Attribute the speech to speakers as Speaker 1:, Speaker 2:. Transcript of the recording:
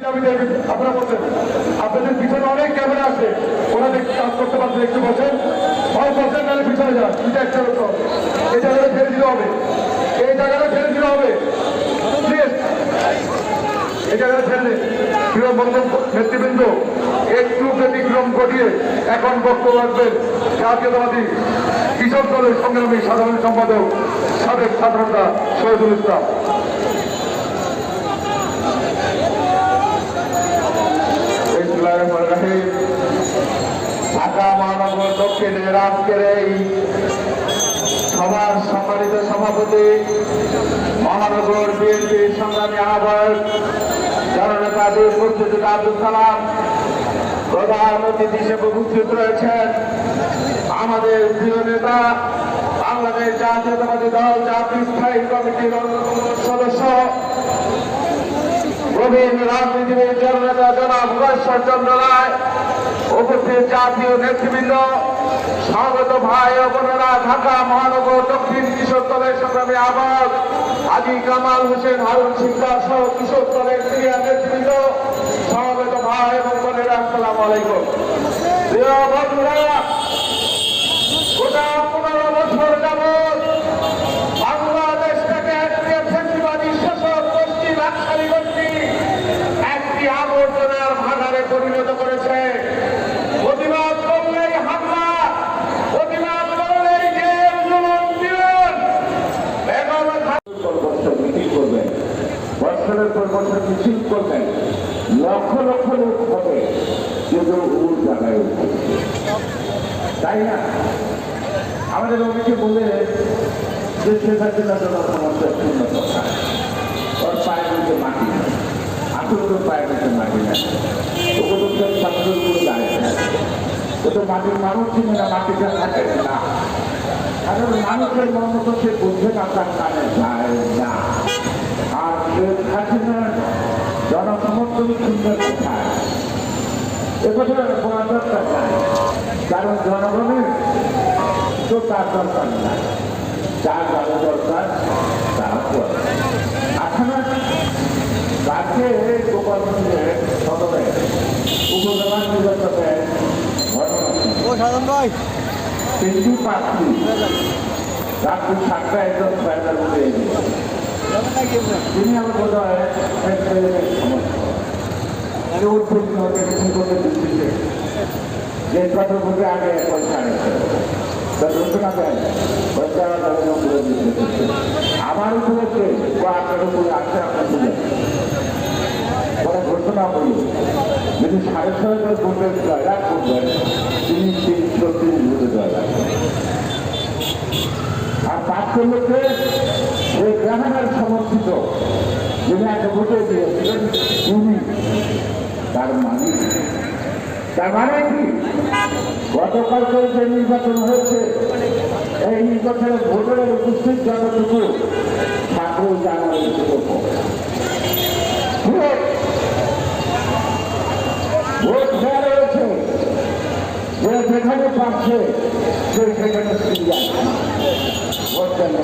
Speaker 1: আপনারা বলছেন আপনাদের পিছনে অনেক ক্যামেরা আছে, ওরা দেখতে কাজ করতে পারছেন, একটু বসেন, বসেন, নাহলে পিছনে যান, এটা একটা এই জায়গাটা ছেড়ে দিতে হবে, এই জায়গাটা ছেড়ে দিতে হবে, এই জায়গাটা ছেড়ে দিন। প্রিয় বন্ধু নেতৃবৃন্দ, একটু ব্যতিক্রম ঘটিয়ে এখন বক্তব্য রাখবেন জাতীয়তাবাদী কৃষক দলের সংগ্রামী সাধারণ সম্পাদক সাবেক ছাত্রনেতা শহীদুল ইসলাম। ঢাকা মহানগর দক্ষিণের আজকের এই সভার সম্মানিত সভাপতি, মহানগর বিএনপির সংগ্রামী আহ্বায়ক জননেতা বীর মুক্তিযোদ্ধা আব্দুল সালাম, প্রধান অতিথি হিসেবে উপস্থিত রয়েছেন আমাদের প্রিয় নেতা, বাংলাদেশ জাতীয়তাবাদী দল জাতীয় স্থায়ী কমিটির অন্যতম সদস্য, প্রবীণ রাজনীতিবিদ জননেতা জনাব উমেশ্বর চন্দ্র রায়, উপস্থিত জাতীয় নেতৃবৃন্দ, স্বাগত ভাই ও বোনেরা, ঢাকা মহানগর দক্ষিণ কৃষক দলের সংগ্রামী আহ্বায়ক হাজী কামাল হোসেন হারুন সিকদার সহ কৃষক দলের সিনিয়র নেতৃবৃন্দ, স্বাগত ভাই এবং বোনেরা, আসসালামু আলাইকুম। প্রিয় বন্ধুরা, গোটা 15 বছর যাবৎ বাংলাদেশটাকে একটি ফ্যাসিবাদী শাসক গোষ্ঠী, রাজশাহী গোষ্ঠী একটি আবর্জনার ভাগারে পরিণত করেছে। প্রতিবাদ করলেই হামলা, প্রতিবাদ করলেই জেল, জুলুম, পীড়ন। মিছিল করবেন, বছরের পর বছর মিছিল করবেন, লক্ষ লক্ষ লোক হবে, কিন্তু ভুল জায়গায় উঠবে, তাই না? আমাদের অনেকে বলে যে শেখ হাসিনা জনসমস্যার শূন্য কথা, ওর পায়ের নিচে মাটি না, আসলে তো পায়ের নিচে মাটি না, ওকে তো কেউ ছাত্রের উপরে দাঁড়িয়ে না, ও তো মাটির মানুষ চিনে না, মাটিটা থাকে না, কারণ মানুষের মর্ম তো সে বুঝে না, তার কানে যায় না। আর শেখ হাসিনার জনসমর্থন শূন্যের কোথায়, একথা বলা দরকার নাই, কারণ জনগণের তো তার দরকার নাই, যার যাদের দরকার তারা করে। আসলে রাজ্যে গোপালগঞ্জের সদরে উপজেলা নির্বাচনে ঘটনা, 3টি প্রার্থী রাত্রি 7টায় একজন প্যানেল উঠে তিনি আমার বোধ হয় যে কত ভোটে আগে পয়সা আনেছে ঘোষণা দেন, আমার উপরে আপনার উপরে আছে, আপনার তুলে পরে ঘোষণা হল যদি 6.5 ভোটের জয়লাভ করবেন, তিনি 330 ভোটে জয়লাভ করবেন। আর 500 লোকে সেই গ্রামের সমর্থিত যিনি একটা ভোটে দিয়েছিলেন তিনি, তার মানে কি গতকালকে যে নির্বাচন হয়েছে, এই নির্বাচনে ভোটারের উপস্থিত যতটুকু ঠাকুর জানার ভোট দেওয়া রয়েছে, যে যেখানে পাচ্ছে সে সেখানে ভোট দেন,